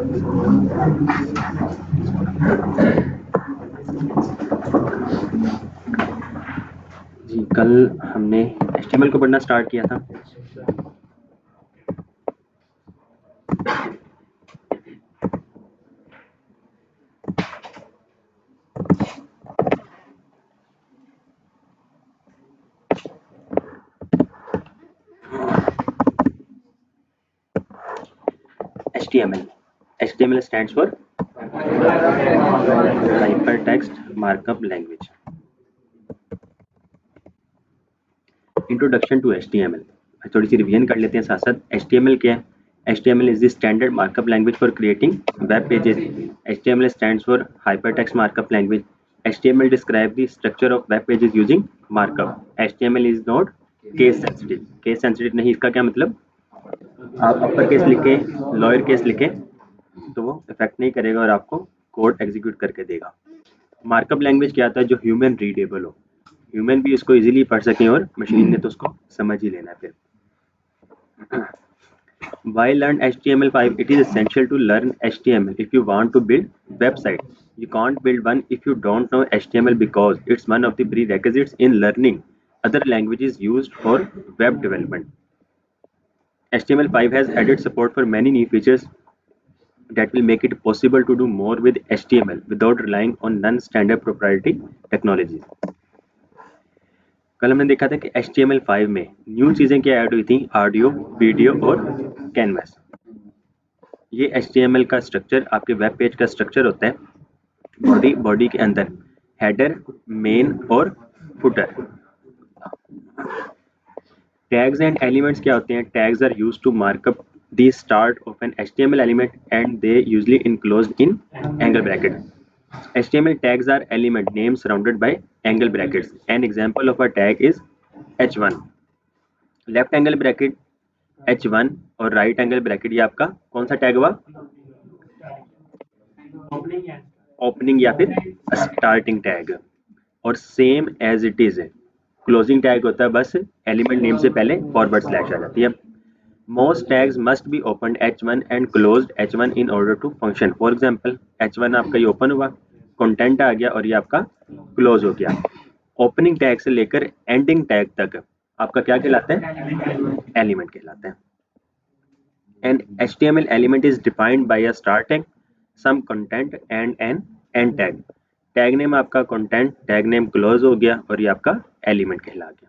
जी, कल हमने HTML को पढ़ना स्टार्ट किया था। HTML stands for Hypertext Markup Language. Introduction to HTML। थोड़ी सी रिवीजन कर लेते हैं साथ साथ। HTML क्या है? HTML is the standard markup language for creating web pages. HTML stands for Hypertext Markup Language. HTML describes the structure of web pages using markup. HTML is not case sensitive. Case sensitive नहीं, इसका क्या मतलब? आप upper case लिखें, lower case लिखें तो वो effect नहीं करेगा और आपको कोड एग्जीक्यूट करके देगा। मार्कअप लैंग्वेज क्या आता है? जो ह्यूमन रीडेबल हो, ह्यूमन भी इसको इजीली पढ़ सकें और मशीन ने तो उसको समझ ही लेना है। फिर why learn HTML5? It is essential to learn HTML if you want to build website. You can't build one if you don't know HTML because it's one of the prerequisites in learning other languages used for web development. HTML5 has added support for many new features that will make it possible to do more with HTML without relying on non-standard proprietary technologies. कल हमने देखा था कि HTML5 में new चीज़ें क्या add हुई थी? ऑडियो, वीडियो और कैनवास। ये HTML का स्ट्रक्चर आपके वेब पेज का स्ट्रक्चर होता है। बॉडी के अंदर हेडर, मेन और फुटर। टैग्स एंड एलिमेंट्स क्या होते हैं? Tags are used to markup the start of an HTML element and they usually enclosed in angle bracket. HTML tags are element names surrounded by angle brackets. An example of a tag is H1. Left angle bracket H1 और right angle bracket, ये आपका कौन सा tag हुआ? Opening या फिर starting tag. और same as it is closing tag होता है, बस एलिमेंट नेम से पहले फॉरवर्ड स्लैश आ जाती है। Most tags must be opened H1 and closed H1 in order to function. For example, H1 आपका ये ओपन हुआ, कंटेंट आ गया और ये आपका क्लोज हो गया। ओपनिंग टैग से लेकर एंडिंग टैग तक आपका क्या कहलाता है? एलिमेंट कहलाता है। An HTML element is defined by a start tag, some content and an end tag. Tag name आपका कंटेंट, टैग नेम क्लोज हो गया और ये आपका एलिमेंट कहला गया।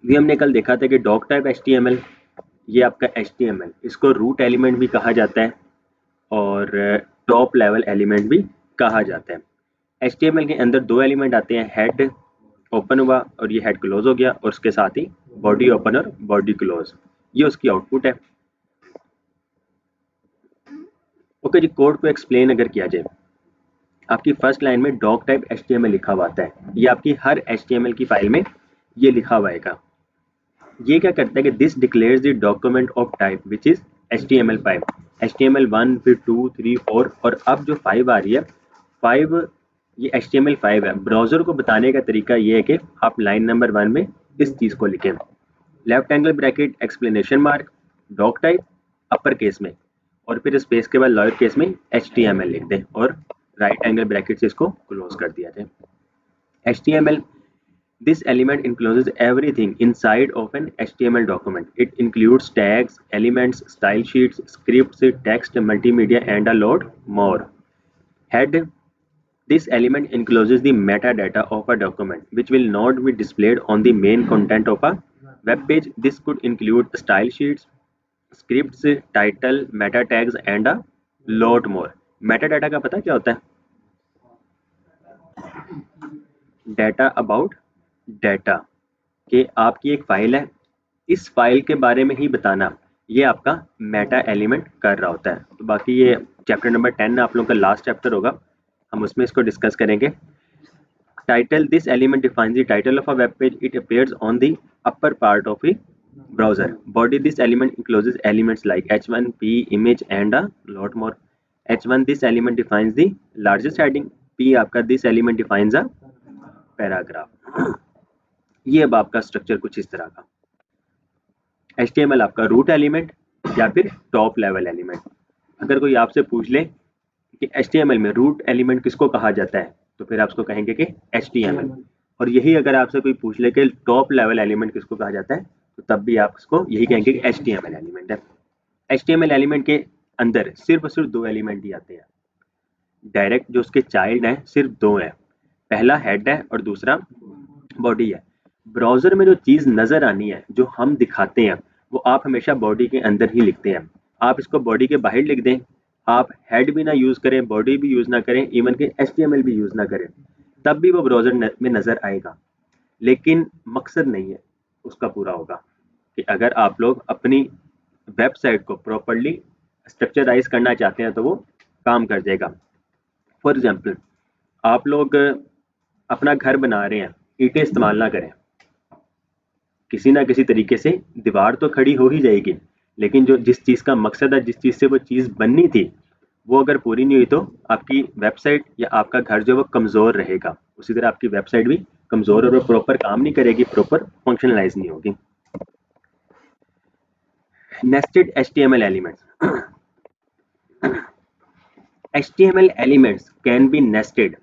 भी हमने कल देखा था कि डॉक टाइप HTML, ये आपका HTML, इसको रूट एलिमेंट भी कहा जाता है और टॉप लेवल एलिमेंट भी कहा जाता है। HTML के अंदर दो एलिमेंट आते हैं, हेड ओपन हुआ और ये हेड क्लोज हो गया और उसके साथ ही बॉडी ओपन और बॉडी क्लोज, ये उसकी आउटपुट है। ओके जी, कोड को एक्सप्लेन अगर किया जाए, आपकी फर्स्ट लाइन में डॉक टाइप HTML लिखा हुआ आता है, ये आपकी हर HTML की फाइल में ये लिखा हुआ है। ये क्या करता है कि this declares the document of type which is HTML5, HTML1 फिर 2 3 4 और अब जो 5 आ रही है, 5 ये HTML5 है। ब्राउजर को बताने का तरीका ये है कि आप लाइन नंबर 1 में इस चीज़ को लिखें, left angle bracket explanation mark doc type upper case में और फिर स्पेस के बाद लोअर केस में HTML लिख दें और राइट एंगल ब्रैकेट से इसको क्लोज कर दिया जाए। HTML, this element encloses everything inside of an HTML document. It includes tags, elements, style sheets, scripts, text, multimedia, and a lot more. Head, this element encloses the metadata of a document, which will not be displayed on the main content of a web page. This could include style sheets, scripts, title, meta tags, and a lot more. Metadata का पता क्या होता है? Data about data, कि आपकी एक file है, इस फाइल के बारे में ही बताना, ये आपका मेटा एलिमेंट कर रहा होता है। तो बाकी ये चैप्टर नंबर 10 आप लोगों का लास्ट चैप्टर होगा, हम उसमें इसको डिस्कस करेंगे। Title, this element defines the title of a web page, it appears on the upper part of A browser. Body, this element encloses elements like H1, P, image and a lot more. H1, this element defines the largest heading. P आपका this element defines a paragraph. ये अब आपका structure कुछ इस तरह का। HTML आपका root element या फिर टॉप लेवल एलिमेंट। अगर कोई आपसे पूछ ले कि HTML में रूट एलिमेंट किसको कहा जाता है, तो फिर आप उसको कहेंगे कि HTML। और यही अगर आपसे कोई पूछ ले कि टॉप लेवल एलिमेंट किसको कहा जाता है, तो तब भी आप उसको यही कहेंगे कि HTML एलिमेंट है। HTML एलिमेंट के अंदर सिर्फ और सिर्फ दो एलिमेंट ही आते हैं। डायरेक्ट जो उसके चाइल्ड हैं सिर्फ दो हैं, पहला हेड है और दूसरा बॉडी है। ब्राउजर में जो चीज़ नज़र आनी है, जो हम दिखाते हैं, वो आप हमेशा बॉडी के अंदर ही लिखते हैं। आप इसको बॉडी के बाहर लिख दें, आप हेड भी ना यूज़ करें, बॉडी भी यूज़ ना करें, इवन के HTML भी यूज़ ना करें, तब भी वो ब्राउजर में नज़र आएगा। लेकिन मकसद नहीं है उसका पूरा होगा कि अगर आप लोग अपनी वेबसाइट को प्रॉपरली स्ट्रक्चराइज करना चाहते हैं तो वो काम कर जाएगा। फॉर एग्जाम्पल, आप लोग अपना घर बना रहे हैं, ईंटें इस्तेमाल ना करें, किसी ना किसी तरीके से दीवार तो खड़ी हो ही जाएगी, लेकिन जो जिस चीज़ का मकसद है, जिस चीज़ से वो चीज़ बननी थी, वो अगर पूरी नहीं हुई तो आपकी वेबसाइट या आपका घर जो वो कमज़ोर रहेगा। उसी तरह आपकी वेबसाइट भी कमज़ोर और वो प्रॉपर काम नहीं करेगी, प्रॉपर फंक्शनलाइज नहीं होगी। Nested HTML elements. HTML elements can be nested.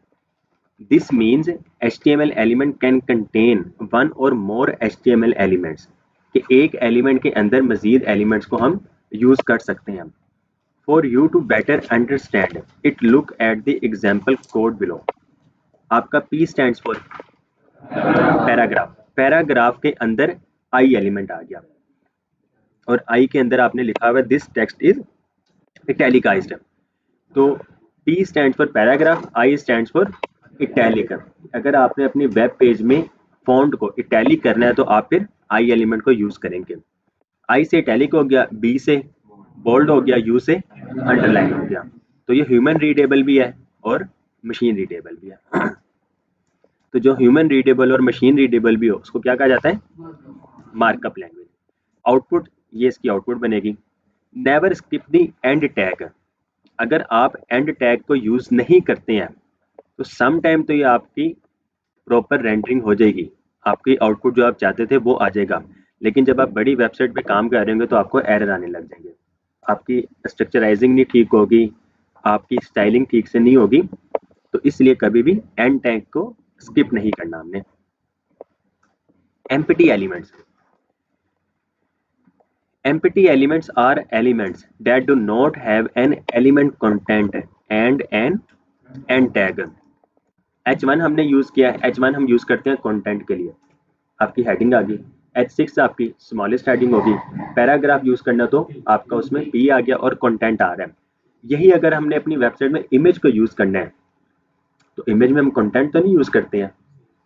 This means HTML element can contain one or more HTML elements, कि एक एलिमेंट के अंदर मजीद एलिमेंट्स को हम यूज कर सकते हैं। For you to better understand it, look at the example code below. आपका P stands for paragraph. Paragraph के अंदर आई एलिमेंट आ गया और आई के अंदर आपने लिखा हुआ दिस टेक्स्ट इज इटैलिकाइज्ड। तो P stands for paragraph, I stands for italic. अगर आपने अपनी वेब पेज में फॉन्ट को इटैलिक करना है तो आप फिर आई एलिमेंट को यूज करेंगे। आई से इटैलिक हो गया, बी से बोल्ड हो गया, यू से अंडरलाइन हो गया। तो ये ह्यूमन रीडेबल भी है और मशीन रीडेबल भी है। तो जो ह्यूमन रीडेबल और मशीन रीडेबल भी हो उसको क्या कहा जाता है? Markup language. आउटपुट, ये इसकी आउटपुट बनेगी। Never skip the end tag. अगर आप एंड टैग को यूज नहीं करते हैं तो सम टाइम तो ये आपकी प्रॉपर रेंडरिंग हो जाएगी, आपकी आउटपुट जो आप चाहते थे वो आ जाएगा, लेकिन जब आप बड़ी वेबसाइट पे काम कर रहे होंगे तो आपको एरर आने लग जाएंगे, आपकी स्ट्रक्चराइजिंग नहीं ठीक होगी, आपकी स्टाइलिंग ठीक से नहीं होगी। तो इसलिए कभी भी एंड टैग को स्किप नहीं करना हमने। Empty elements. Empty elements are elements that do not have an element content and an end tag. H1 हमने यूज किया है, H1 हम यूज करते हैं कंटेंट के लिए। आपकी हेडिंग आ गई, H6 आपकी स्मॉलेस्ट हेडिंग होगी। पैराग्राफ यूज करना तो आपका उसमें P आ गया और कंटेंट आ रहा है। यही अगर हमने अपनी वेबसाइट में इमेज को यूज करना है तो इमेज में हम कंटेंट तो नहीं यूज करते हैं,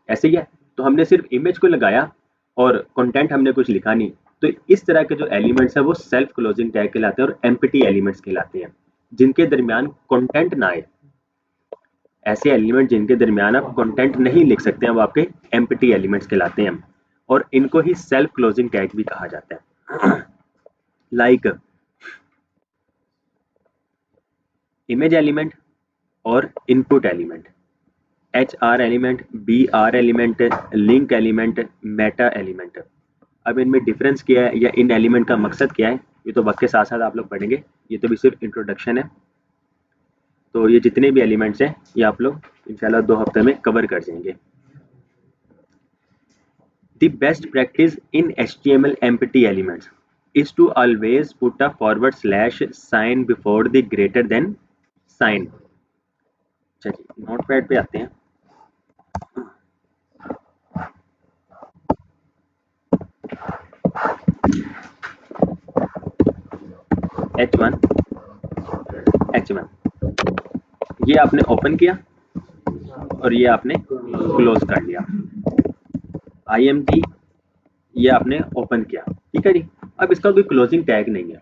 ऐसे ही है। तो हमने सिर्फ इमेज को लगाया और कंटेंट हमने कुछ लिखा नहीं। तो इस तरह के जो एलिमेंट्स है वो सेल्फ क्लोजिंग टैग कहलाते हैं और एम्प्टी एलिमेंट्स कहलाते हैं, जिनके दरमियान कंटेंट ना आए। ऐसे एलिमेंट जिनके दरमियान आप कंटेंट नहीं लिख सकते हैं वो आपके एम्प्टी एलिमेंट्स कहलाते हैं और इनको ही सेल्फ क्लोजिंग टैग भी कहा जाता है। लाइक इमेज एलिमेंट और input element, HR element, BR element, link element, Meta element. अब इनमें डिफरेंस क्या है या इन एलिमेंट का मकसद क्या है, ये तो वक्त के साथ साथ आप लोग पढ़ेंगे, ये तो भी सिर्फ इंट्रोडक्शन है। तो ये जितने भी एलिमेंट्स हैं ये आप लोग इंशाल्लाह 2 हफ्ते में कवर कर जाएंगे। The best practice in HTML empty elements is to always put a forward slash sign before the greater than sign. चलिए नोटपैड पे आते हैं। H1 H1 ये आपने ओपन किया और ये आपने क्लोज कर लिया। IMG ये आपने ओपन किया, ठीक है जी। अब इसका कोई क्लोजिंग टैग नहीं है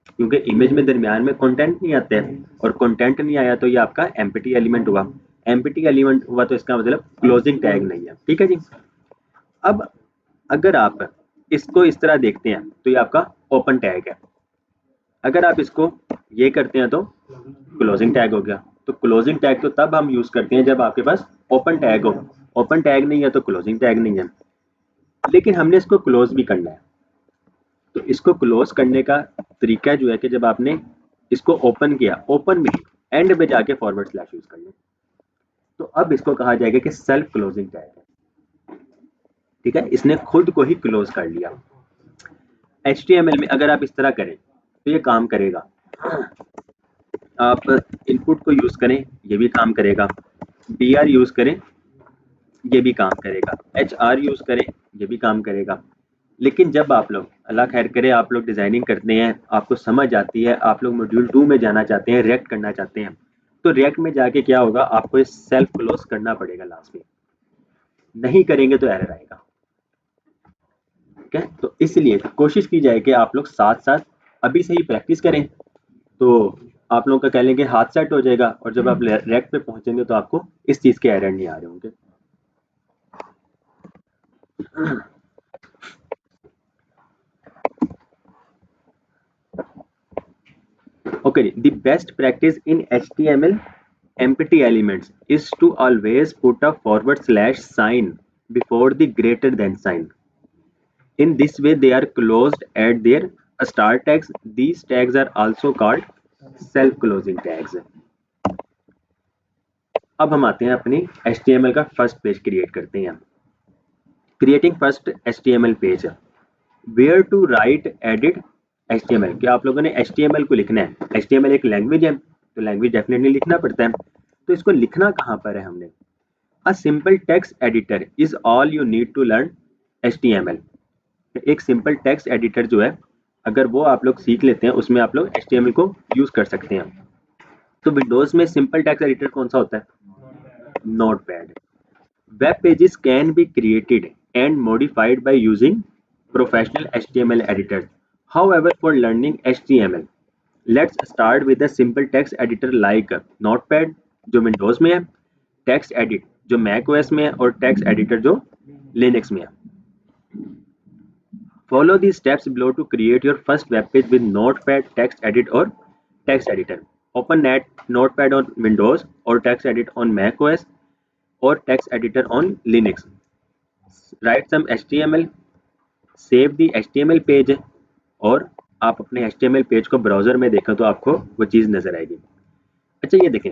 क्योंकि इमेज में दरमियान में कंटेंट नहीं आते हैं और कंटेंट नहीं आया तो ये आपका एम्प्टी एलिमेंट हुआ। एम्प्टी एलिमेंट हुआ तो इसका मतलब क्लोजिंग टैग नहीं है, ठीक है जी। अब अगर आप इसको इस तरह देखते हैं तो ये आपका ओपन टैग है। अगर आप इसको ये करते हैं तो क्लोजिंग टैग हो गया। तो क्लोजिंग टैग तो तब हम यूज करते हैं जब आपके पास ओपन टैग हो। ओपन टैग नहीं है तो क्लोजिंग टैग नहीं है, लेकिन हमने इसको क्लोज भी करना है। तो इसको क्लोज करने का तरीका जो है कि जब आपने इसको ओपन किया, ओपन में एंड में जाके फॉरवर्ड स्लैश यूज कर लें, तो अब इसको कहा जाएगा कि सेल्फ क्लोजिंग टैग है। ठीक है, इसने खुद को ही क्लोज कर लिया। HTML में अगर आप इस तरह करें तो ये काम करेगा। आप इनपुट को यूज करें, ये भी काम करेगा। BR यूज करें, ये भी काम करेगा। HR यूज करें, ये भी काम करेगा। लेकिन जब आप लोग, अल्लाह खैर करे, आप लोग डिजाइनिंग करते हैं, आपको समझ आती है, आप लोग मॉड्यूल 2 में जाना चाहते हैं, रिएक्ट करना चाहते हैं, तो रिएक्ट में जाके क्या होगा, आपको इस सेल्फ क्लोज करना पड़ेगा लास्ट में। नहीं करेंगे तो एरर आएगा। ठीक है, तो इसलिए कोशिश की जाए कि आप लोग साथ साथ अभी से ही प्रैक्टिस करें, तो आप लोगों का कह लेंगे हाथ सेट हो जाएगा, और जब आप रिएक्ट पे पहुंचेंगे तो आपको इस चीज के एरर नहीं आ रहे होंगे। Okay, the best practice in HTML empty elements is to always put a forward slash sign before the greater than sign. In this way, they are closed at their start tags. These tags are also called self-closing tags. अब हम आते हैं अपनी HTML का first page create करते हैं। Creating first HTML page, where to write edit HTML। क्या आप लोगों ने HTML को लिखना है? HTML एक लैंग्वेज है, तो लैंग्वेज डेफिनेटली लिखना पड़ता है। तो इसको लिखना कहाँ पर है हमने? A simple text editor is all you need to learn HTML। एक सिंपल टेक्स्ट एडिटर जो है, अगर वो आप लोग सीख लेते हैं, उसमें आप लोग HTML को यूज कर सकते हैं। तो विंडोज में सिंपल टेक्स्ट एडिटर कौन सा होता है? Notepad. Web pages can be created and modified by using professional HTML editors. However, for learning HTML, let's start with a simple text editor like Notepad जो Windows में है, TextEdit जो macOS में है, और TextEditor जो Linux में है। Follow these steps below to create your first web page with Notepad, TextEdit or TextEditor. Open Notepad on Windows or TextEdit on macOS or TextEditor on Linux. Write some HTML, save the HTML page, और आप अपने HTML page को browser में देखें तो आपको वो चीज़ नजर आएगी। अच्छा, ये देखें,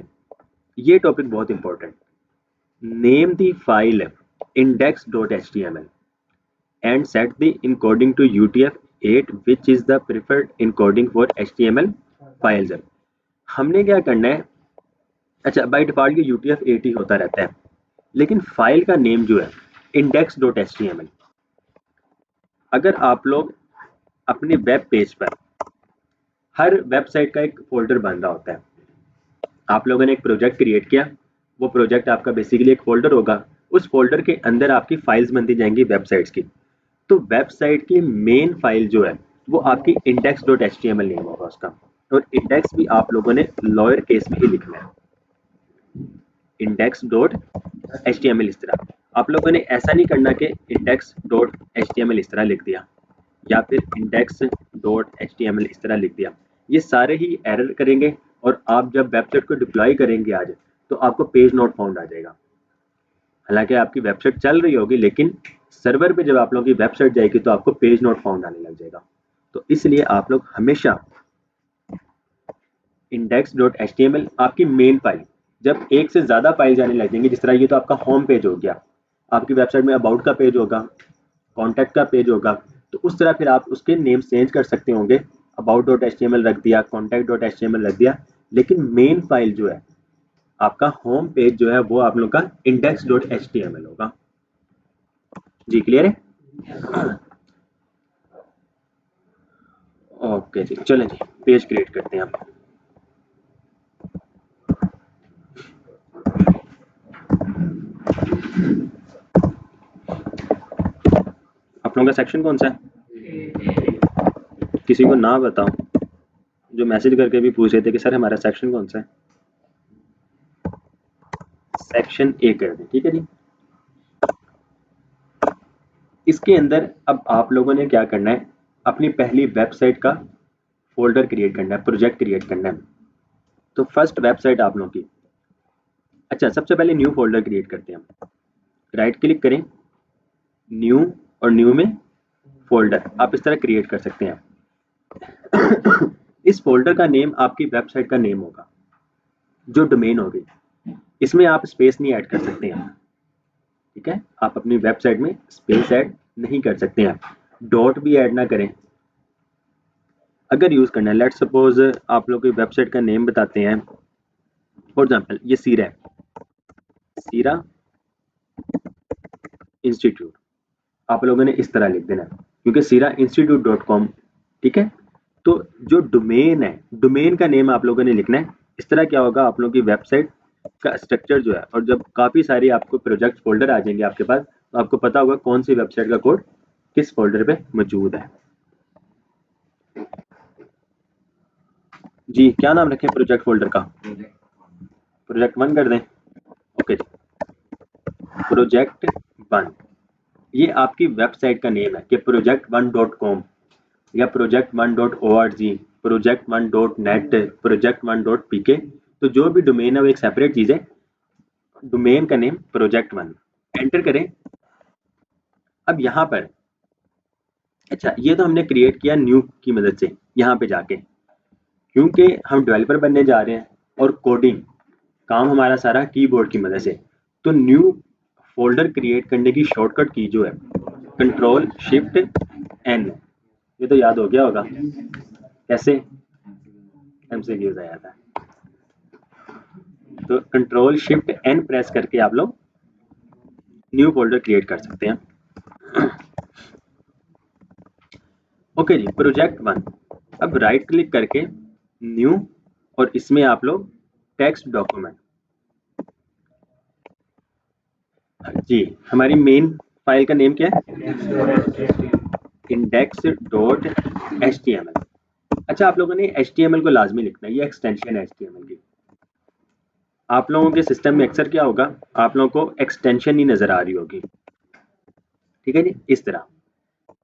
ये टॉपिक बहुत important. Name the file index.html and set the encoding to UTF-8 which is the preferred encoding for HTML files। हमने क्या करना है? अच्छा, बाय डिफॉल्ट ये UTF-8 ही होता रहता है, लेकिन फाइल का नेम जो है index.html। अगर आप लोग अपने वेब पेज पर, हर वेबसाइट का एक फोल्डर बन रहा होता है, आप लोगों ने एक प्रोजेक्ट क्रिएट किया, वो प्रोजेक्ट आपका बेसिकली एक फोल्डर होगा, उस फोल्डर के अंदर आपकी फाइल्स बनती जाएंगी वेबसाइट्स की। तो वेबसाइट की मेन फाइल जो है वो आपकी index.html नेम होगा उसका, और इंडेक्स भी आप लोगों ने लोअर केस में ही लिखना है, index.html। इस तरह आप लोगों ने ऐसा नहीं करना कि index.html इस तरह लिख दिया, या फिर index.html इस तरह लिख दिया। ये सारे ही एरर करेंगे, और आप जब वेबसाइट को डिप्लॉय करेंगे आज, तो आपको पेज नॉट फाउंड आ जाएगा। हालांकि आपकी वेबसाइट चल रही होगी, लेकिन सर्वर पे जब आप लोगों की वेबसाइट जाएगी तो आपको पेज नॉट फाउंड आने लग जाएगा। तो इसलिए आप लोग हमेशा index.html आपकी मेन फाइल, जब एक से ज्यादा फाइल जाने लग जाएंगे, जिस तरह ये तो आपका होम पेज हो गया, आपकी वेबसाइट में अबाउट का पेज होगा, कॉन्टैक्ट का पेज होगा, तो उस तरह फिर आप उसके नेम चेंज कर सकते होंगे, about.html रख दिया, contact.html रख दिया, लेकिन मेन फाइल जो है आपका होम पेज जो है वो आप लोग का index.html होगा। जी क्लियर है? ओके जी, चलें जी, पेज क्रिएट करते हैं आप। आप लोगों का सेक्शन कौन सा है? किसी को ना बताओ, जो मैसेज करके भी पूछ रहे थे कि सर हमारा सेक्शन कौन सा है, सेक्शन ए कर दें। ठीक है जी। इसके अंदर अब आप लोगों ने क्या करना है, अपनी पहली वेबसाइट का फोल्डर क्रिएट करना है, प्रोजेक्ट क्रिएट करना है। तो फर्स्ट वेबसाइट आप लोगों की, अच्छा सबसे पहले न्यू फोल्डर क्रिएट करते हैं हम। राइट क्लिक करें, न्यू, और न्यू में फोल्डर आप इस तरह क्रिएट कर सकते हैं। इस फोल्डर का नेम आपकी वेबसाइट का नेम होगा, जो डोमेन होगी। इसमें आप स्पेस नहीं ऐड कर सकते हैं, ठीक है। आप अपनी वेबसाइट में स्पेस ऐड नहीं कर सकते हैं, डॉट भी ऐड ना करें। अगर यूज करना है, लेट्स सपोज आप लोग की वेबसाइट का नेम बताते हैं, फॉर एग्जांपल ये सीरा है, सीरा इंस्टीट्यूट। आप लोगों ने इस तरह लिख देना है, क्योंकि sirainstitute.com, ठीक है। तो जो डोमेन है, डोमेन का नेम आप लोगों ने लिखना है। इस तरह क्या होगा, आप लोगों की वेबसाइट का स्ट्रक्चर जो है, और जब काफ़ी सारी आपको प्रोजेक्ट फोल्डर आ जाएंगे आपके पास, तो आपको पता होगा कौन सी वेबसाइट का कोड किस फोल्डर पे मौजूद है। जी, क्या नाम रखें प्रोजेक्ट फोल्डर का? प्रोजेक्ट 1 कर दें। ओके जी, प्रोजेक्ट 1 ये आपकी वेबसाइट का नेम है कि project1.com या project1.org, project1.net, project1.pk। तो जो भी डोमेन है वो एक सेपरेट चीज है। डोमेन का नेम project1 एंटर करें। अब यहाँ पर अच्छा, ये तो हमने क्रिएट किया न्यू की मदद से यहाँ पे जाके, क्योंकि हम डेवलपर बनने जा रहे हैं और कोडिंग काम हमारा सारा कीबोर्ड की मदद से। तो न्यू फोल्डर क्रिएट करने की शॉर्टकट की जो है कंट्रोल शिफ्ट एन, ये तो याद हो गया होगा कैसे एमसीक्यूज आया था। तो कंट्रोल शिफ्ट एन प्रेस करके आप लोग न्यू फोल्डर क्रिएट कर सकते हैं। ओके जी, प्रोजेक्ट 1। अब राइट क्लिक करके न्यू, और इसमें आप लोग टेक्स्ट डॉक्यूमेंट, जी हमारी मेन फाइल का नेम क्या है, index.html। अच्छा, आप लोगों ने html को लाजमी लिखना है, ये एक्सटेंशन है html की। आप लोगों के सिस्टम में अक्सर क्या होगा, आप लोगों को एक्सटेंशन ही नजर आ रही होगी, ठीक है जी। इस तरह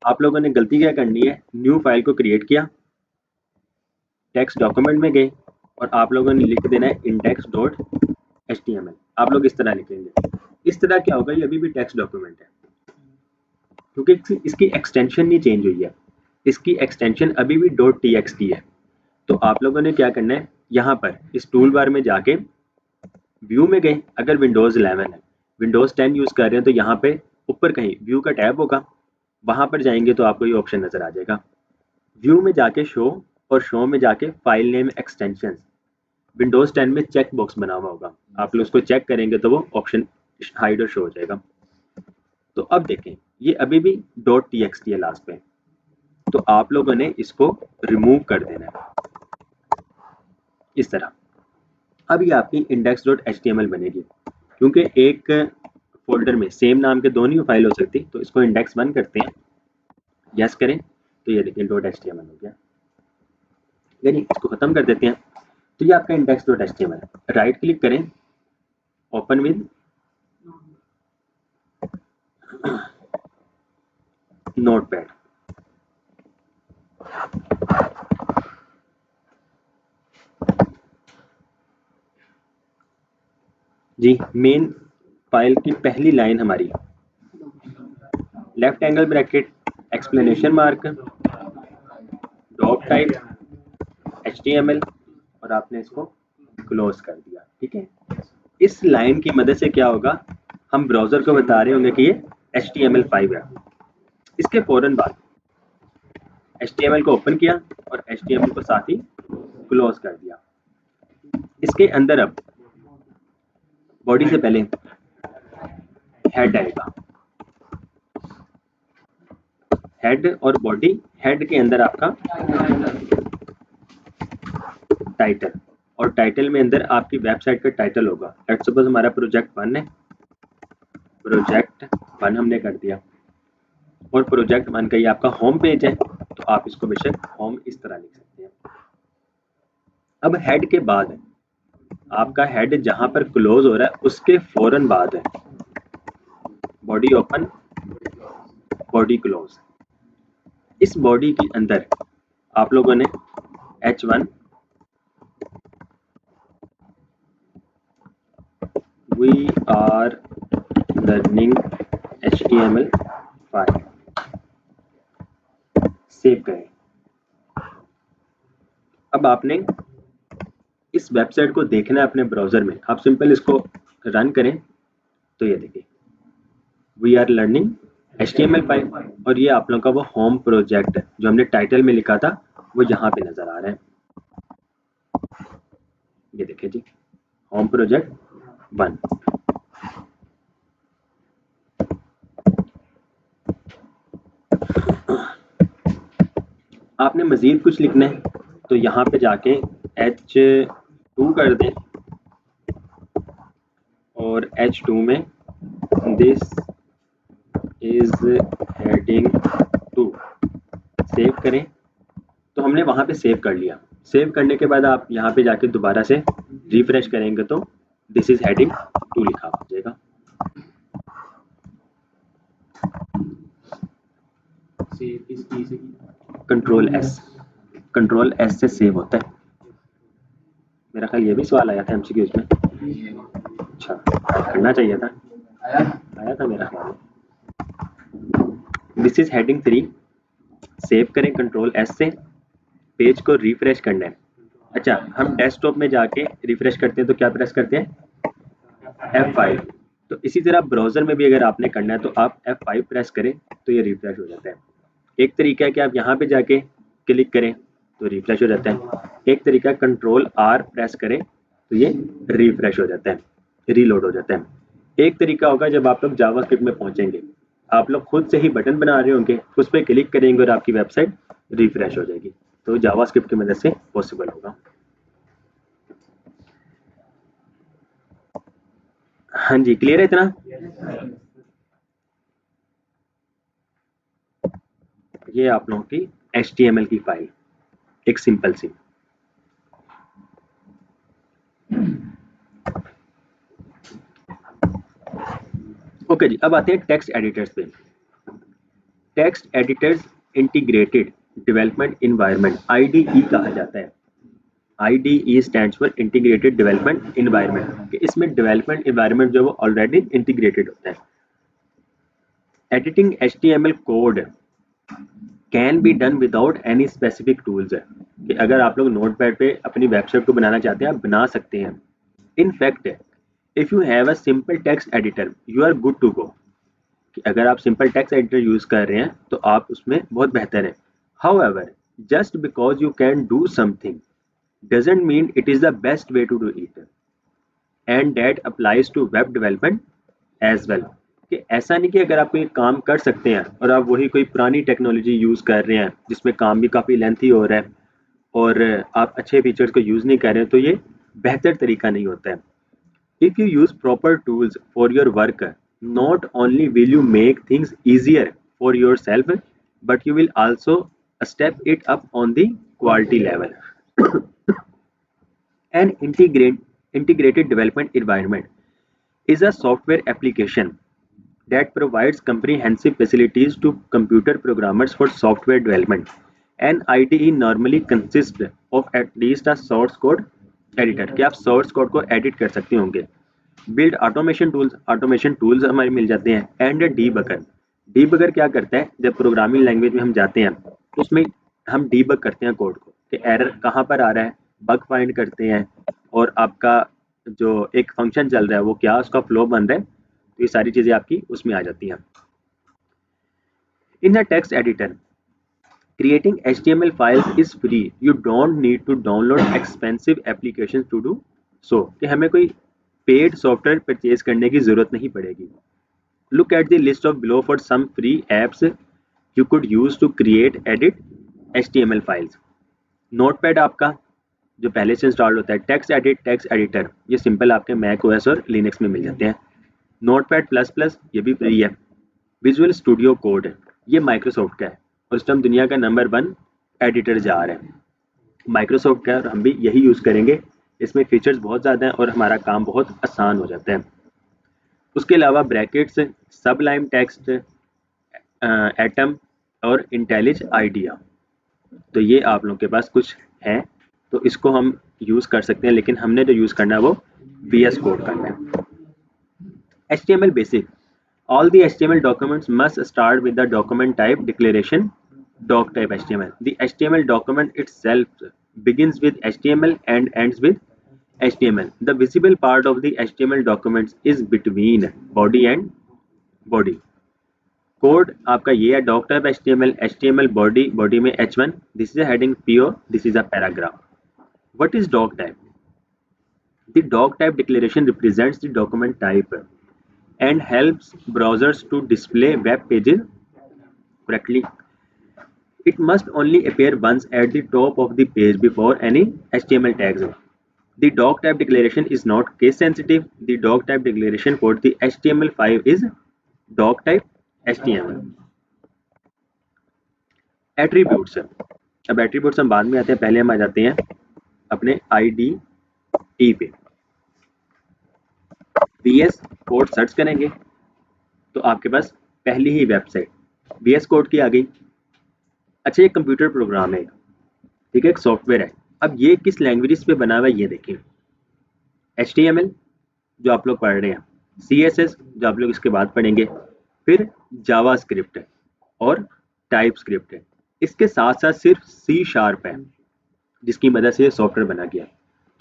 आप लोगों ने गलती क्या करनी है, न्यू फाइल को क्रिएट किया, टेक्स्ट डॉक्यूमेंट में गए, और आप लोगों ने लिख देना है index.html। आप लोग इस तरह लिखेंगे। इस तरह क्या होगा, ये अभी भी टेक्स्ट डॉक्यूमेंट है, क्योंकि इसकी एक्सटेंशन नहीं चेंज हुई है, इसकी एक्सटेंशन अभी भी .txt है। तो आप लोगों ने क्या करना है, यहाँ पर इस टूल बार में जाके व्यू में गए। अगर विंडोज 11 है, विंडोज 10 यूज कर रहे हैं, तो यहाँ पे ऊपर कहीं व्यू का टैब होगा, वहां पर जाएंगे तो आपको ये ऑप्शन नजर आ जाएगा। व्यू में जाके शो, और शो में जाके फाइल नेम एक्सटेंशन, विंडोज 10 में चेक बॉक्स बना हुआ होगा, आप लोग उसको चेक करेंगे तो वो ऑप्शन हाइड और शो हो जाएगा। तो अब देखें, ये अभी भी .txt है लास्ट पे, तो आप लोगों ने इसको रिमूव कर देना है इस तरह। अब ये आपकी index.html बनेगी, क्योंकि एक फोल्डर में सेम नाम के दोनों ही फाइल हो सकती, तो इसको index1 करते हैं, यस करें, तो ये देखिए .html हो गया। यानी इसको खत्म कर देते हैं, तो ये आपका index.html। राइट क्लिक करें, ओपन विद नोटपैड। जी, मेन फाइल की पहली लाइन हमारी, left angle bracket, explanation mark, doc type, HTML, और आपने इसको क्लोज कर दिया, ठीक है। इस लाइन की मदद से क्या होगा, हम ब्राउजर को बता रहे होंगे कि ये HTML5 है। इसके फौरन बाद HTML को ओपन किया और HTML को साथ ही क्लोज कर दिया। इसके अंदर अब बॉडी से पहले हेड आएगा, हेड और बॉडी। हेड के अंदर आपका टाइटल, और टाइटल में अंदर आपकी वेबसाइट का टाइटल होगा। लेट्स सपोज हमारा प्रोजेक्ट 1 है, प्रोजेक्ट 1 हमने कर दिया, और प्रोजेक्ट 1 का ये आपका होम पेज है, तो आप इसको बेशक होम इस तरह लिख सकते हैं। अब हेड के बाद आपका हेड जहां पर क्लोज हो रहा है, उसके फौरन बाद है बॉडी ओपन, बॉडी क्लोज। इस बॉडी के अंदर आप लोगों ने H1 we are learning HTML5 save करें। अब आपने इस वेबसाइट को देखना है अपने ब्राउजर में, आप सिंपल इसको रन करें तो ये देखिए we are learning HTML file, और ये आप लोगों का वो होम प्रोजेक्ट जो हमने टाइटल में लिखा था वो यहाँ पे नजर आ रहा है। ये देखिए जी, होम प्रोजेक्ट 1। आपने मजीद कुछ लिखना है तो यहाँ पे जाके H2 कर दें और H2 में दिस इज हेडिंग 2 सेव करें। तो हमने वहां पे सेव कर लिया। सेव करने के बाद आप यहाँ पे जाके दोबारा से रिफ्रेश करेंगे तो दिस इज हेडिंग 2 लिखा हो जाएगा। कंट्रोल एस से सेव होता है। मेरा ख्याल ये भी सवाल आया था MCQs में। अच्छा, करना चाहिए था, आया था मेरा ख्याल। दिस इज हेडिंग 3 सेव करें कंट्रोल एस से, पेज को रिफ्रेश करना है। अच्छा, हम डेस्कटॉप में जाके रिफ्रेश करते हैं तो क्या प्रेस करते हैं F5। तो इसी तरह ब्राउजर में भी अगर आपने करना है तो आप F5 प्रेस करें तो ये रिफ्रेश हो जाता है। एक तरीका है कि आप यहाँ पे जाके क्लिक करें तो रिफ्रेश हो जाता है। एक तरीका कंट्रोल R प्रेस करें तो ये रिफ्रेश हो जाता है, रीलोड हो जाता है। एक तरीका होगा जब आप लोग जावास्क्रिप्ट में पहुंचेंगे, आप लोग खुद से ही बटन बना रहे होंगे, उस पर क्लिक करेंगे और आपकी वेबसाइट रिफ्रेश हो जाएगी। तो जावास्क्रिप्ट की मदद से पॉसिबल होगा। हाँ जी, क्लियर है इतना? ये आप लोगों की HTML की फाइल एक सिंपल सी। ओके जी, अब आते हैं टेक्स्ट एडिटर्स पे। Text editors integrated development environment IDE कहा जाता है। IDE stands for integrated development environment. इसमें डेवलपमेंट इन्वायरमेंट जो वो ऑलरेडी इंटीग्रेटेड होता है। Editing HTML code can be done without any specific tools है कि अगर आप लोग नोटपैड पे अपनी वेबसाइट को बनाना चाहते हैं आप बना सकते हैं। In fact if you have a simple text editor you are good to go. कि अगर आप सिंपल टेक्स्ट एडिटर यूज कर रहे हैं तो आप उसमें बहुत बेहतर है। However just because you can do something doesn't mean it is the best way to do it, and that applies to web development as well. कि ऐसा नहीं कि अगर आप कोई काम कर सकते हैं और आप वही कोई पुरानी टेक्नोलॉजी यूज़ कर रहे हैं जिसमें काम भी काफ़ी लेंथी हो रहा है और आप अच्छे फीचर्स को यूज़ नहीं कर रहे हैं तो ये बेहतर तरीका नहीं होता है। If you use proper tools for your work not only will you make things easier for yourself but you will also step it up on the quality level. An integrated development environment is a software application that provides comprehensive facilities to computer programmers for software development. An IDE normally consists of at least a source code editor कि आप source code को edit कर सकते होंगे। Build automation tools हमारे मिल जाते हैं and debugger क्या करता है जब प्रोग्रामिंग लैंग्वेज में हम जाते हैं तो उसमें हम डीबग करते हैं कोड को कि एरर कहाँ पर आ रहा है, बग फाइंड करते हैं और आपका जो एक फंक्शन चल रहा है वो क्या उसका फ्लो बन रहा है, तो ये सारी चीज़ें आपकी उसमें आ जाती हैं। In the text editor creating HTML files is free, you don't need to download expensive applications to do so, कि हमें कोई पेड सॉफ्टवेयर परचेज करने की जरूरत नहीं पड़ेगी। Look at the list of below for some free apps you could use to create edit HTML files. Notepad आपका जो पहले से इंस्टॉल होता है, टेक्स्ट एडिटर ये सिंपल आपके मैक OS और लिनक्स में मिल जाते हैं। नोटपैड प्लस ये भी फ्री है। विजुअल स्टूडियो कोड ये माइक्रोसॉफ्ट का है और इस टाइम दुनिया का नंबर 1 एडिटर जा रहा है माइक्रोसॉफ्ट का, और हम भी यही यूज़ करेंगे। इसमें फीचर्स बहुत ज़्यादा हैं और हमारा काम बहुत आसान हो जाता है। उसके अलावा ब्रैकेट्स, सबलाइम टेक्स्ट, एटम और इंटेलिज आइडिया, तो ये आप लोगों के पास कुछ है तो इसको हम यूज़ कर सकते हैं, लेकिन हमने जो यूज़ करना है वो VS कोड करना है। HTML basic, all the HTML documents must start with the document type declaration doc type HTML. The HTML document itself begins with HTML and ends with HTML. The visible part of the HTML documents is between body and body. Code आपका ये है doc type HTML, HTML body में H1, this is a heading PO, this is a paragraph. What is doc type? The doc type declaration represents the document type and helps browsers to display web pages correctly. It must only appear once at the top of the page before any HTML tags. The doc type declaration is not case sensitive. The doc type declaration for the HTML5 is doc type HTML. Attributes. अब attributes हम बाद में आते हैं, पहले हम आ जाते हैं अपने IDE पे. VS कोड सर्च करेंगे तो आपके पास पहली ही वेबसाइट VS कोड की आ गई. अच्छा, ये कंप्यूटर प्रोग्राम है, ठीक है, एक सॉफ्टवेयर है. अब ये किस लैंग्वेज पे बना हुआ है ये देखिए. HTML जो आप लोग पढ़ रहे हैं, CSS जो आप लोग इसके बाद पढ़ेंगे, फिर जावास्क्रिप्ट है और टाइपस्क्रिप्ट है. इसके साथ साथ सिर्फ C# है जिसकी मदद से ये सॉफ्टवेयर बना गया.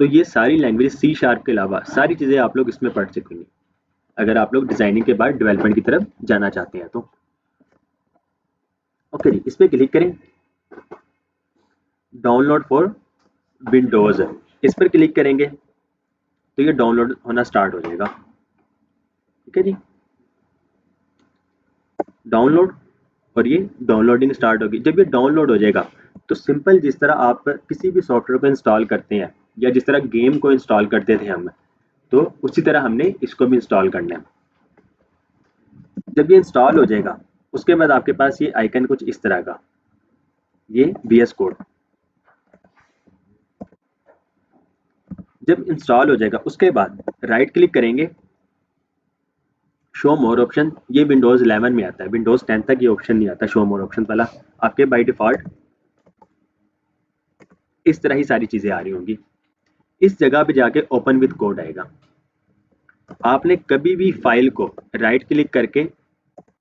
तो ये सारी लैंग्वेज C# के अलावा सारी चीज़ें आप लोग इसमें पढ़ सकेंगे अगर आप लोग डिजाइनिंग के बाद डेवलपमेंट की तरफ जाना चाहते हैं तो. ओके जी, इस पर क्लिक करें. डाउनलोड फॉर विंडोज, इस पर क्लिक करेंगे तो ये डाउनलोड होना स्टार्ट हो जाएगा. ठीक है जी, डाउनलोड, और ये डाउनलोडिंग स्टार्ट होगी. जब ये डाउनलोड हो जाएगा तो सिंपल जिस तरह आप किसी भी सॉफ्टवेयर को इंस्टॉल करते हैं या जिस तरह गेम को इंस्टॉल करते थे हम, तो उसी तरह हमने इसको भी इंस्टॉल करना है. जब ये इंस्टॉल हो जाएगा उसके बाद आपके पास ये आइकन कुछ इस तरह का, ये VS कोड. जब इंस्टॉल हो जाएगा उसके बाद राइट क्लिक करेंगे, शो मोर ऑप्शन. ये विंडोज 11 में आता है, विंडोज 10 तक ये ऑप्शन नहीं आता शो मोर ऑप्शन वाला. आपके बाय डिफॉल्ट इस तरह ही सारी चीजें आ रही होंगी. इस जगह पे जाके ओपन विद कोड आएगा. आपने कभी भी फाइल को राइट क्लिक करके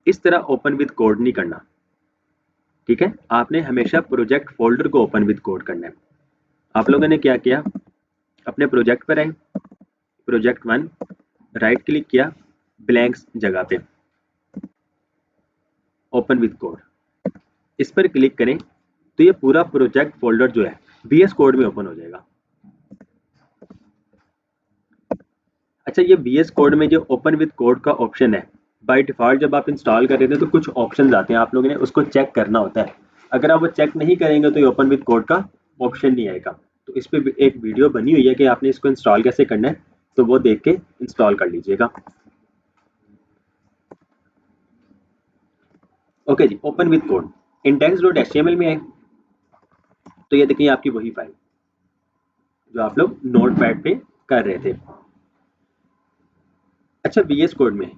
इस तरह ओपन विद कोड नहीं करना, ठीक है. आपने हमेशा प्रोजेक्ट फोल्डर को ओपन विद कोड करना है. आप लोगों ने क्या किया, अपने प्रोजेक्ट पर आए, प्रोजेक्ट 1, राइट क्लिक किया, ब्लैंक्स जगह पे ओपन विद कोड, इस पर क्लिक करें तो ये पूरा प्रोजेक्ट फोल्डर जो है VS कोड में ओपन हो जाएगा. अच्छा, ये VS कोड में जो ओपन विद कोड का ऑप्शन है, बाय डिफॉल्ट जब आप इंस्टॉल कर रहे थे तो कुछ ऑप्शंस आते हैं, आप लोगों ने उसको चेक करना होता है. अगर आप वो चेक नहीं करेंगे तो ये ओपन विद कोड का ऑप्शन नहीं आएगा. तो इस पर एक वीडियो बनी हुई है कि आपने इसको इंस्टॉल कैसे करना है, तो वो देख के इंस्टॉल कर लीजिएगा. ओके जी, ओपन विद कोड index.html में आए तो ये देखिए आपकी वही फाइल जो आप लोग नोटपैड पे कर रहे थे. अच्छा, VS कोड में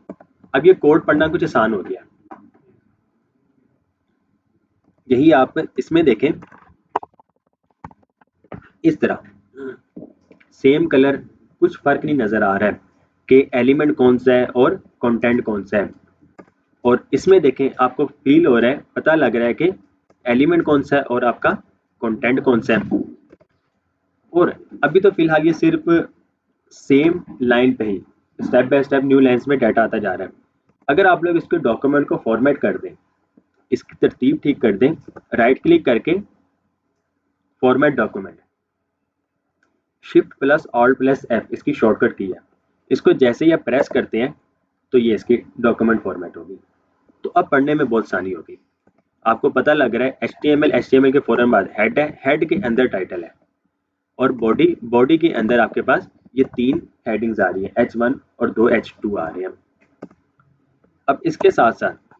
अब ये कोड पढ़ना कुछ आसान हो गया. यही आप इसमें देखें, इस तरह सेम कलर, कुछ फर्क नहीं नजर आ रहा है कि एलिमेंट कौन सा है और कंटेंट कौन सा है. और इसमें देखें आपको फील हो रहा है, पता लग रहा है कि एलिमेंट कौन सा है और आपका कंटेंट कौन सा है. और अभी तो फिलहाल ये सिर्फ सेम लाइन पे ही step by step new lines में डाटा आता जा रहा है. अगर आप लोग इसके डॉक्यूमेंट को फॉर्मेट कर दें, इसकी तरतीब ठीक कर दें, राइट क्लिक करके फॉर्मेट डॉक्यूमेंट, Shift+Alt+F इसकी शॉर्टकट की है, इसको जैसे ही आप प्रेस करते हैं तो ये इसकी डॉक्यूमेंट फॉर्मेट होगी. तो अब पढ़ने में बहुत आसानी होगी. आपको पता लग रहा है HTML के फौरन बाद हेड है, हेड के अंदर टाइटल है, और बॉडी के अंदर आपके पास ये 3 हेडिंग्स आ रही है, H1 और 2 H2 आ रहे हैं. अब इसके साथ साथ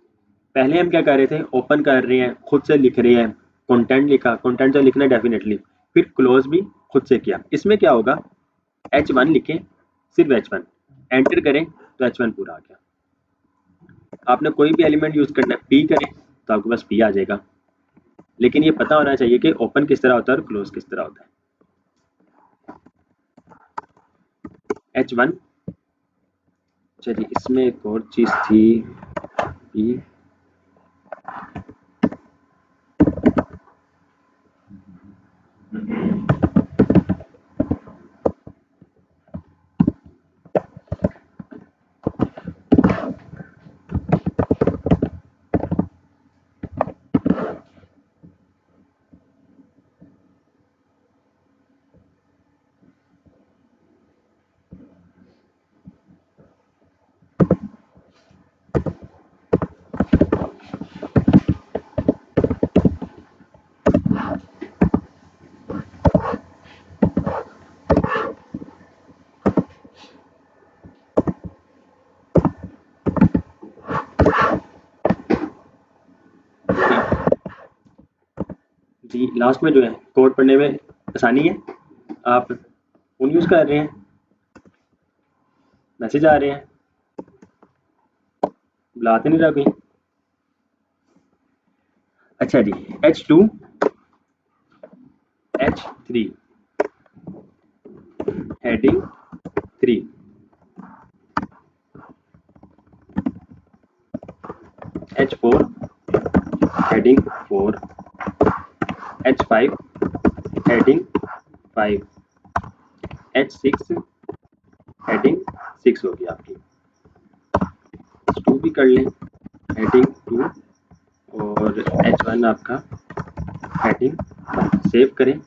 पहले हम क्या कर रहे थे, ओपन कर रहे हैं, खुद से लिख रहे हैं, कंटेंट लिखा, कंटेंट तो लिखना डेफिनेटली, फिर क्लोज भी खुद से किया. इसमें क्या होगा, H1 लिखें, सिर्फ H1 एंटर करें तो H1 पूरा आ गया. आपने कोई भी एलिमेंट यूज करना है, P करें तो आपके पास P आ जाएगा. लेकिन ये पता होना चाहिए कि ओपन किस तरह होता है और क्लोज किस तरह होता है. H1. अच्छा जी, इसमें एक और चीज थी, P. जी लास्ट में जो है कोड पढ़ने में आसानी है। आप फ़ोन यूज़ कर रहे हैं, मैसेज आ रहे हैं, बुलाते नहीं रहा कोई। अच्छा जी, H2 H3 heading 3, H4 heading 4, H5 heading 5, H6 heading 6 होगी आपकी। H2 भी कर लें हेडिंग 2 और H1 आपका हेडिंग 1। सेव करें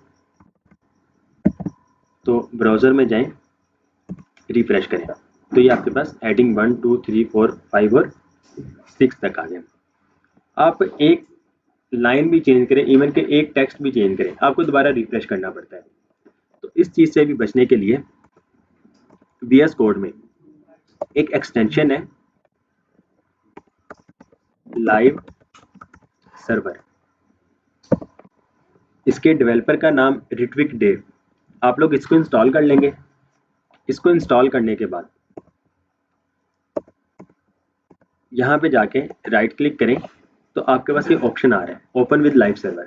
तो ब्राउज़र में जाएं, रिफ्रेश करें तो ये आपके पास हेडिंग 1 2 3 4 5 और 6 तक आ गया। आप एक लाइन भी चेंज करें, इवन के एक टेक्स्ट भी चेंज करें, आपको दोबारा रिफ्रेश करना पड़ता है। तो इस चीज़ से भी बचने के लिए VS कोड में एक एक्सटेंशन है लाइव सर्वर, इसके डेवलपर का नाम रिट्विक डेव। आप लोग इसको इंस्टॉल कर लेंगे। इसको इंस्टॉल करने के बाद यहाँ पे जाके राइट क्लिक करें तो आपके पास ये ऑप्शन आ रहा है ओपन विद लाइव सर्वर।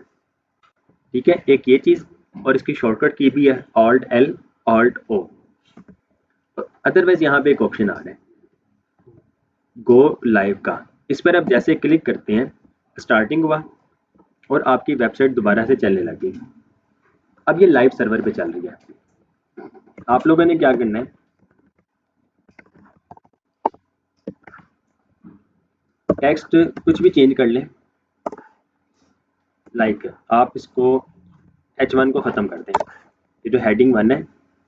ठीक है, एक ये चीज़ और इसकी शॉर्टकट की भी है Alt+L Alt+O। अदरवाइज यहाँ पे एक ऑप्शन आ रहा है गो लाइव का, इस पर आप जैसे क्लिक करते हैं स्टार्टिंग हुआ और आपकी वेबसाइट दोबारा से चलने लगी। अब ये लाइव सर्वर पे चल रही है। आप लोगों ने क्या करना है, टेक्स्ट कुछ भी चेंज कर लें। लाइक आप इसको H1 को ख़त्म कर दें, ये जो हेडिंग 1 है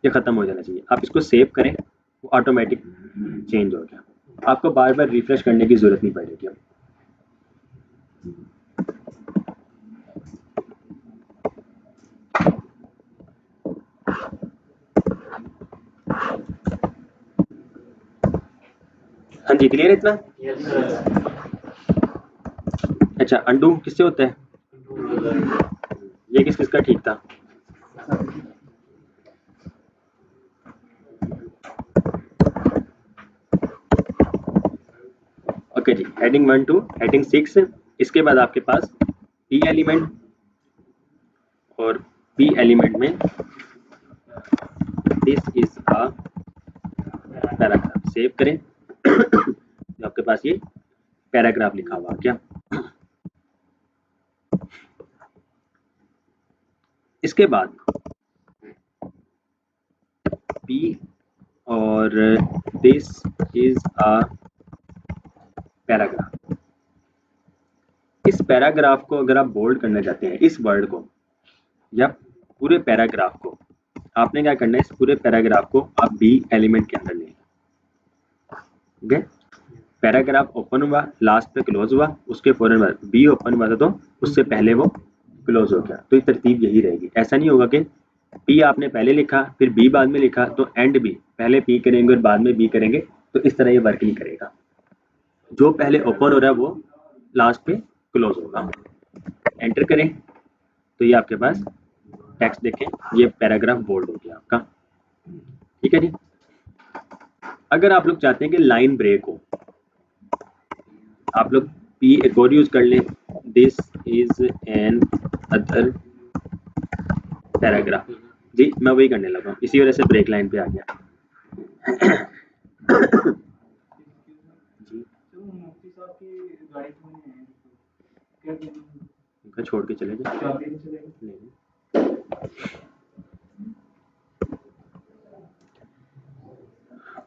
ये ख़त्म हो जाना चाहिए। आप इसको सेव करें, वो ऑटोमेटिक चेंज हो गया। आपको बार बार रिफ्रेश करने की ज़रूरत नहीं पड़ेगी। हाँ जी, क्लियर है इतना? अच्छा, अंडू किससे होता है? ये किस किसका ठीक था? ओके जी, हेडिंग 1 टू हेडिंग 6, इसके बाद आपके पास P एलिमेंट और P एलिमेंट में this is a paragraph save करें तो आपके पास ये पैराग्राफ लिखा हुआ क्या। इसके बाद P और दिस इज अ पैराग्राफ, इस पैराग्राफ को अगर आप बोल्ड करना चाहते हैं, इस वर्ड को या पूरे पैराग्राफ को, आपने क्या करना है, इस पूरे पैराग्राफ को आप B एलिमेंट के अंदर लेंगे। ओके, पैराग्राफ ओपन हुआ, लास्ट पे क्लोज हुआ, उसके फौरन बाद B ओपन हुआ था तो उससे पहले वो क्लोज हो गया। तो ये तरतीब यही रहेगी। ऐसा नहीं होगा कि P आपने पहले लिखा फिर B बाद में लिखा तो एंड भी पहले P करेंगे और बाद में B करेंगे, तो इस तरह ये वर्क नहीं करेगा। जो पहले ओपन हो रहा है वो लास्ट पे क्लोज होगा। एंटर करें तो ये आपके पास टेक्स्ट देखें, ये पैराग्राफ बोल्ड हो गया आपका। ठीक है जी। अगर आप लोग चाहते हैं कि लाइन ब्रेक हो, आप लोग P एक और यूज कर लें, this is another paragraph. जी मैं वही करने लगा, इसी वजह से ब्रेक लाइन पे आ गया। जी उनका छोड़ के चले जाए।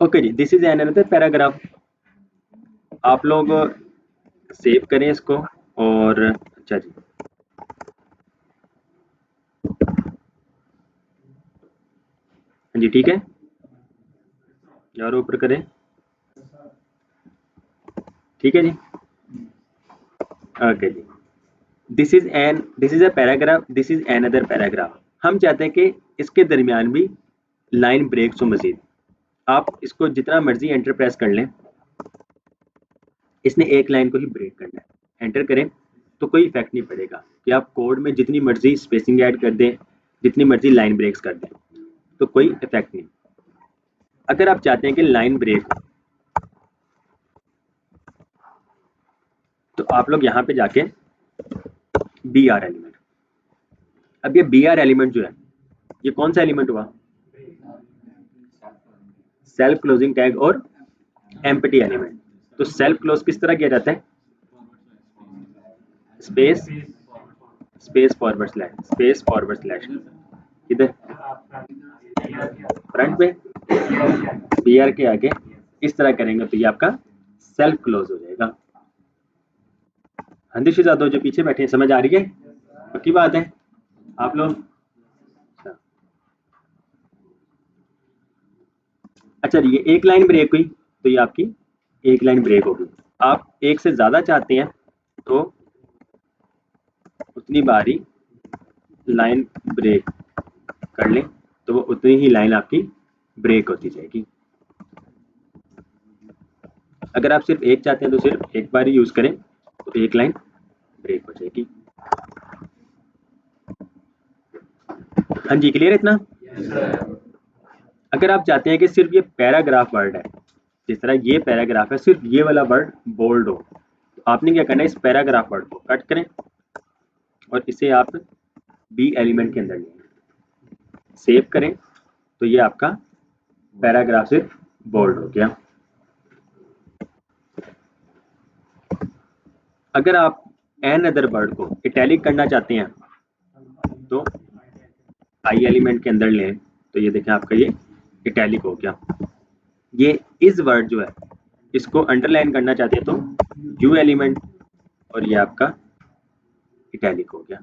ओके जी, this is an another paragraph. आप लोग सेव करें इसको और अच्छा जी, हाँ जी ठीक है, और ऊपर करें। ठीक है जी, ओके जी। This is a paragraph, this is another paragraph. हम चाहते हैं कि इसके दरमियान भी लाइन ब्रेक्स हो मजीद। आप इसको जितना मर्जी एंटर प्रेस कर लें, इसने एक लाइन को ही ब्रेक करना है। एंटर करें तो कोई इफेक्ट नहीं पड़ेगा। कि आप कोड में जितनी मर्जी स्पेसिंग ऐड कर दें, जितनी मर्जी लाइन ब्रेक्स कर दें, तो कोई इफेक्ट नहीं। अगर आप चाहते हैं कि लाइन ब्रेक हो, तो आप लोग यहाँ पे जाके बी आर एलिमेंट, अब ये बी आर एलिमेंट जो है ये कौन सा एलिमेंट हुआ? सेल्फ क्लोजिंग टैग और एम्प्टी एलिमेंट। तो सेल्फ क्लोज किस तरह किया जाता है? स्पेस स्पेस फॉरवर्ड स्लैश किधर? फ्रंट पे बी आर के आगे इस तरह करेंगे तो ये आपका सेल्फ क्लोज हो जाएगा। हंदिश जादव जो पीछे बैठे समझ आ रही है? पक्की बात है आप लोग? अच्छा ये एक लाइन ब्रेक हुई तो ये आपकी एक लाइन ब्रेक होगी। आप एक से ज्यादा चाहते हैं तो उतनी बारी लाइन ब्रेक कर लें तो वो उतनी ही लाइन आपकी ब्रेक होती जाएगी। अगर आप सिर्फ एक चाहते हैं तो सिर्फ एक बार ही यूज करें तो एक लाइन ब्रेक हो जाएगी। हाँ जी क्लियर इतना? अगर आप चाहते हैं कि सिर्फ ये पैराग्राफ वर्ड है, जिस तरह ये पैराग्राफ है, सिर्फ ये वाला वर्ड बोल्ड हो, तो आपने क्या करना है, इस पैराग्राफ वर्ड को कट करें और इसे आप बी एलिमेंट के अंदर लेंगे, सेव करें तो ये आपका पैराग्राफ सिर्फ बोल्ड हो गया। अगर आप एन अदर वर्ड को इटैलिक करना चाहते हैं तो आई एलिमेंट के अंदर लें तो ये देखें आपका ये इटैलिक हो गया। ये इस वर्ड जो है इसको अंडरलाइन करना चाहते हैं तो यू एलिमेंट और ये आपका इटैलिक हो गया।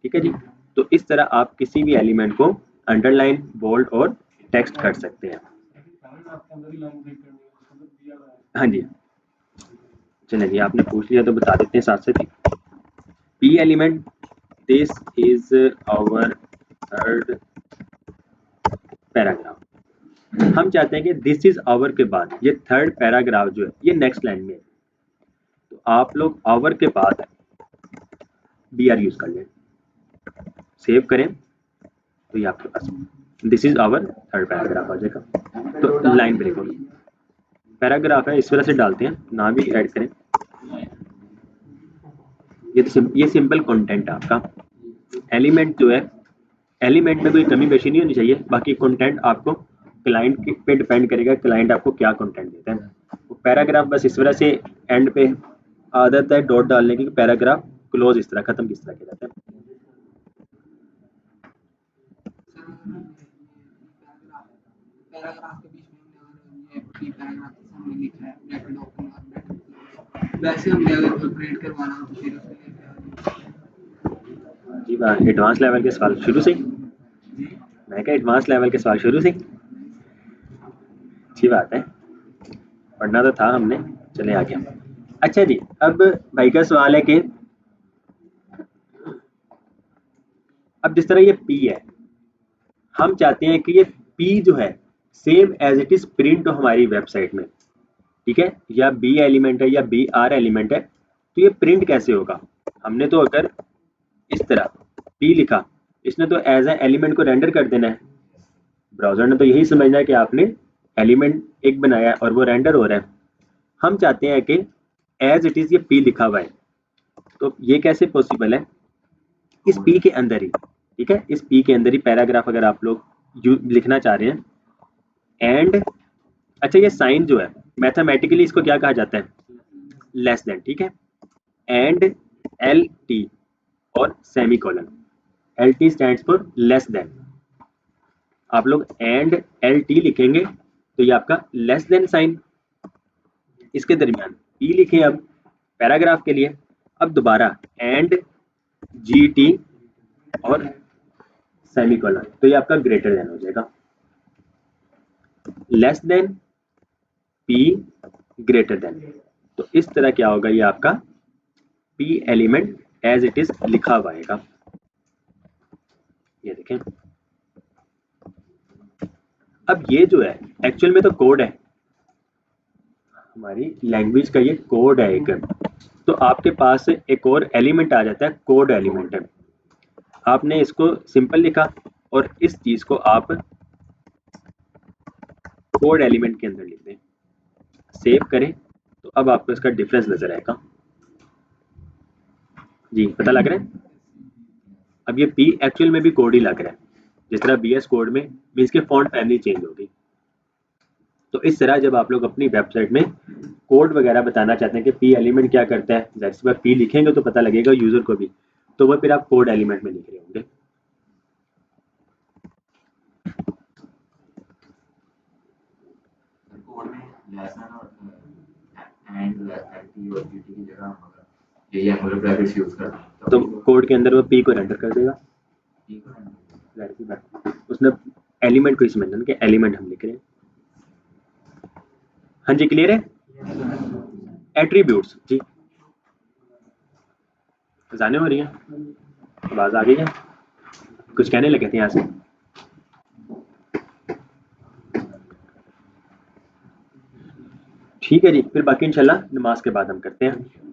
ठीक है जी। तो इस तरह आप किसी भी एलिमेंट को अंडरलाइन, बोल्ड और टेक्स्ट कर सकते हैं। हाँ जी चलिए आपने पूछ लिया तो बता देते हैं साथ साथ ही। P element, this is our third paragraph. हम चाहते हैं कि दिस इज आवर के बाद ये थर्ड पैराग्राफ जो है ये नेक्स्ट लाइन में है, तो आप लोग आवर के बाद बी आर यूज कर लें, सेव करें तो ये आपके पास this is our third paragraph आ जाएगा। तो लाइन ब्रेक होगी, पैराग्राफ है इस वजह से डालते हैं, ना भी ऐड करें। ये सिंपल कंटेंट है आपका। एलिमेंट जो है, एलिमेंट में कोई कमी पेशी नहीं होनी चाहिए, बाकी कंटेंट आपको क्लाइंट पे डिपेंड करेगा, क्लाइंट आपको क्या कंटेंट देता है। वो पैराग्राफ बस इस वजह से एंड पे आदत है डॉट डालने की, पैराग्राफ क्लोज इस तरह खत्म किस तरह किया जाता है। पैराग्राफ के बीच में ये पैराग्राफ के सामने लिखा है ब्रैकेट ओपन और ब्रैकेट क्लोज, वैसे हमने अगर प्रिंट करवाना हो तो फिर जी बात एडवांस लेवल के सवाल शुरू से ही, मैं क्या एडवांस लेवल के सवाल शुरू से ही, अच्छी बात है, पढ़ना तो था हमने, चले आ गया। अच्छा जी अब भाई का सवाल है कि अब जिस तरह ये पी है, हम चाहते हैं कि ये पी जो है same as it is print हो हमारी वेबसाइट में, ठीक है, या बी एलिमेंट है या बी आर एलिमेंट है, तो ये प्रिंट कैसे होगा? हमने तो अगर इस तरह पी लिखा, इसने तो एज ए एलिमेंट को रेंडर कर देना है, ब्राउजर ने तो यही समझना है कि आपने एलिमेंट एक बनाया और वो रेंडर हो रहा है। हम चाहते हैं कि एज इट इज ये पी लिखा हुआ है, तो ये कैसे पॉसिबल है? इस पी के अंदर ही, ठीक है, इस पी के अंदर ही पैराग्राफ अगर आप लोग लिखना चाह रहे हैं, एंड अच्छा ये साइन जो है मैथमेटिकली इसको क्या कहा जाता है? लेस देन, ठीक है, एंड एल टी और semicolon, L T stands for less than. आप लोग एंड एल टी लिखेंगे तो ये आपका लेस देन साइन, इसके दरमियान पी लिखें अब पैराग्राफ के लिए, अब दोबारा एंड जी टी और सेमीकोलन, तो ये आपका ग्रेटर देन हो जाएगा, less than p greater than. तो इस तरह क्या होगा, ये आपका p element as it is लिखा हुआ आएगा। ये देखें, अब ये जो है एक्चुअल में तो कोड है, हमारी लैंग्वेज का ये कोड है एक, तो आपके पास एक और एलिमेंट आ जाता है, कोड एलिमेंट है। आपने इसको सिंपल लिखा और इस चीज को आप कोड एलिमेंट के अंदर लिख दें, सेव करें, तो अब आपको इसका डिफरेंस नजर आएगा। जी पता लग रहा है? अब ये पी एक्चुअल में भी कोड ही लग रहा है, जिस तरह बीएस कोड में भी इसके फॉन्ट फैमिली चेंज होगी। तो इस तरह जब आप लोग अपनी वेबसाइट में कोड वगैरह बताना चाहते हैं कि पी एलिमेंट क्या करता है, जैसे बार पी लिखेंगे तो पता लगेगा यूजर को भी, तो वह फिर आप कोड एलिमेंट में लिख रहे होंगे। कोड में लेसन और एंड एलटी और जीटी की जगह हम अगर ये एंगुलर ब्रैकेट्स यूज करते हैं तो कोड के अंदर वो पी को रेंडर कर देगा। जाहिर सी बात, उसने एलिमेंट को इसमें कि एलिमेंट हम लिख रहे हैं। हाँ जी क्लियर है? एट्रीब्यूट्स जी जाने हो रही है, आवाज आ गई है? कुछ कहने लगे थे यहाँ से? ठीक है जी, फिर बाकी इंशाल्लाह नमाज के बाद हम करते हैं।